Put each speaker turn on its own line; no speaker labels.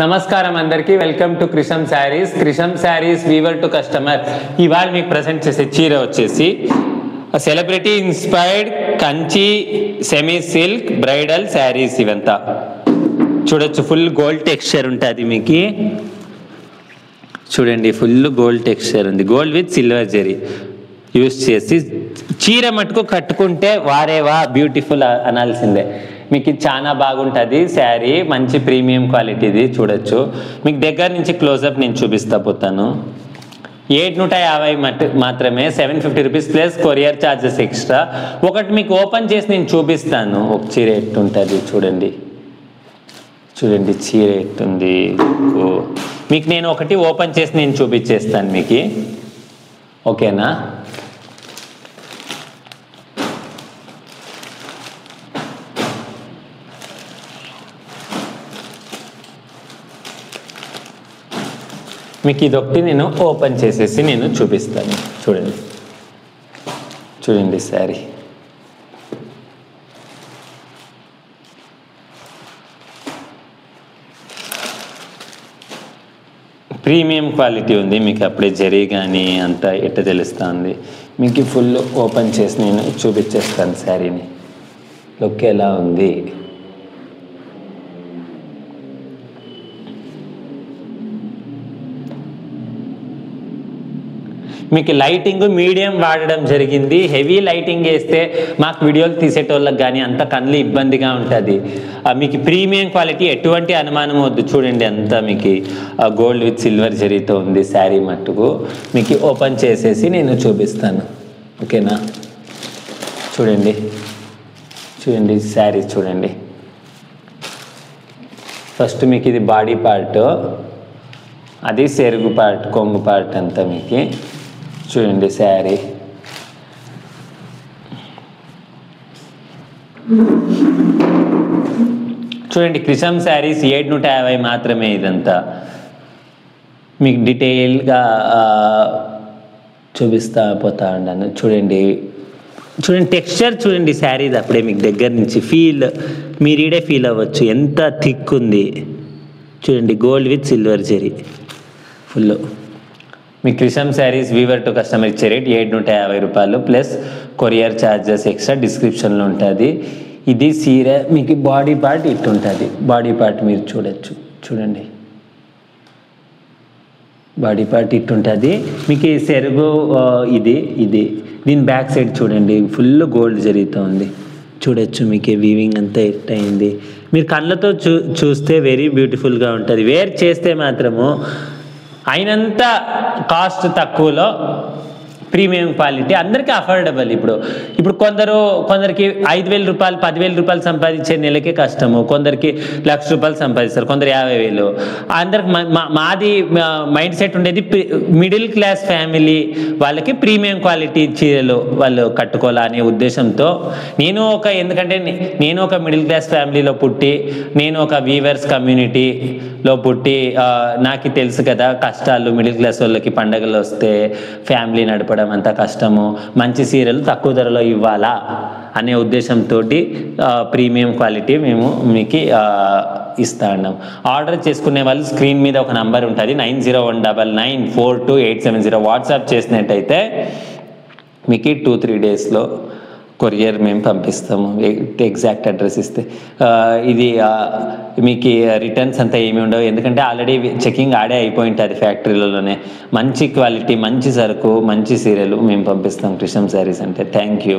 నమస్కారం అందరికీ welcome to Krisham Sarees weaver to customer. ఇవాళ మీకు ప్రజెంట్ చేసే చీర వచ్చేసి celebrity inspired Kanchi semi silk bridal sarees. ఇవంతా చూడొచ్చు, ఫుల్ గోల్డ్ టెక్స్చర్ ఉంటుంది మీకు. చూడండి, ఫుల్ గోల్డ్ టెక్స్చర్ ఉంది, gold with silver zari use చేసి చీర మటుకు కట్టుకుంటే వారేవా బ్యూటిఫుల్ అనాల్సిందే. మీకు ఇది చాలా బాగుంటుంది శారీ, మంచి ప్రీమియం క్వాలిటీది. చూడొచ్చు, మీకు దగ్గర నుంచి క్లోజప్ నేను చూపిస్తా పోతాను. 750 మాత్రమే, 750 rupees plus courier charges extra. ఒకటి మీకు ఓపెన్ చేసి నేను చూపిస్తాను ఒక చీర ఎట్టుంటుంది. చూడండి చూడండి చీర ఎట్టుంది మీకు. నేను ఒకటి ఓపెన్ చేసి నేను చూపించేస్తాను మీకు, ఓకేనా? మీకు ఇదొకటి నేను ఓపెన్ చేసేసి నేను చూపిస్తాను. చూడండి చూడండి శారీ ప్రీమియం క్వాలిటీ ఉంది మీకు. అప్పుడే జరీ కానీ అంతా ఎట్ట తెలుస్తుంది మీకు. ఫుల్ ఓపెన్ చేసి నేను చూపించేస్తాను శారీని, లుక్ ఎలా ఉంది. మీకు లైటింగ్ మీడియం వాడడం జరిగింది. హెవీ లైటింగ్ వేస్తే మాకు వీడియోలు తీసేటోళ్ళకి కానీ అంత కళ్ళు ఇబ్బందిగా ఉంటుంది. మీకు ప్రీమియం క్వాలిటీ, ఎటువంటి అనుమానం వద్దు. చూడండి అంతా మీకు గోల్డ్ విత్ సిల్వర్ జరీతో ఉంది శారీ మట్టుకు. మీకు ఓపెన్ చేసేసి నేను చూపిస్తాను, ఓకేనా? చూడండి చూడండి శారీ చూడండి. ఫస్ట్ మీకు ఇది బాడీ పార్ట్, అది సెరుగు పార్ట్, కొంగు పార్ట్ అంతా మీకు. చూడండి శారీ చూడండి. క్రిషం శారీస్ 750 మాత్రమే. ఇదంతా మీకు డీటెయిల్గా చూపిస్తా పోతా ఉన్నాను. చూడండి చూడండి టెక్స్చర్ చూడండి శారీది. అప్పుడే మీకు దగ్గర నుంచి మీరీడే ఫీల్ అవ్వచ్చు ఎంత థిక్ ఉంది. చూడండి, gold with silver zari full. మీ Krisham Sarees weaver to customer ఇచ్చే రేట్ 750 రూపాయలు ప్లస్ కొరియర్ ఛార్జెస్ ఎక్స్ట్రా, డిస్క్రిప్షన్లో ఉంటుంది. ఇది సీర మీకు బాడీ పార్ట్ ఇట్టు ఉంటుంది. బాడీ పార్ట్ మీరు చూడొచ్చు, చూడండి బాడీ పార్ట్ ఇట్టు ఉంటుంది మీకు. ఈ సెరుగు దీని బ్యాక్ సైడ్ చూడండి, ఫుల్ గోల్డ్ జరీతో ఉంది. చూడొచ్చు మీకు వీవింగ్ అంతా ఎట్ అయింది. మీరు కళ్ళతో చూస్తే వెరీ బ్యూటిఫుల్గా ఉంటుంది. వేర్ చేస్తే మాత్రము అయినంత కాస్ట్ తక్కువలో ప్రీమియం క్వాలిటీ, అందరికీ అఫోర్డబుల్. ఇప్పుడు కొందరికి 5,000 రూపాయలు 10,000 రూపాయలు సంపాదించే నెలకే కష్టము, కొందరికి ₹1,00,000 సంపాదిస్తారు, కొందరు 50,000. అందరికి మాది మైండ్ సెట్ ఉండేది మిడిల్ క్లాస్ ఫ్యామిలీ వాళ్ళకి ప్రీమియం క్వాలిటీ చీరలు వాళ్ళు కట్టుకోవాలనే ఉద్దేశంతో ఎందుకంటే నేను ఒక మిడిల్ క్లాస్ ఫ్యామిలీలో పుట్టి, నేను ఒక వీవర్స్ కమ్యూనిటీలో పుట్టి, నాకు తెలుసు కదా కష్టాలు. మిడిల్ క్లాస్ వాళ్ళకి పండగలు వస్తే ఫ్యామిలీ నడపడం అంత కష్టము, మంచి సీరలు తక్కువ ధరలో ఇవ్వాలా అనే ఉద్దేశంతో ప్రీమియం క్వాలిటీ మేము మీకు ఇస్తా ఉన్నాం. ఆర్డర్ చేసుకునే వాళ్ళు స్క్రీన్ మీద ఒక నంబర్ ఉంటుంది, 9019942870. వాట్సాప్ చేసినట్టయితే మీకు 2-3 డేస్లో కొరియర్ మేము పంపిస్తాము, ఎగ్జాక్ట్ అడ్రస్ ఇస్తే. ఇది మీకు రిటర్న్స్ అంతా ఏమి ఉండవు, ఎందుకంటే ఆల్రెడీ చెకింగ్ ఆడే అయిపోయి ఉంటుంది ఫ్యాక్టరీలలోనే. మంచి క్వాలిటీ, మంచి సరుకు, మంచి సీరియలు మేము పంపిస్తాం క్రిషం శారీస్ అంటే. Thank you.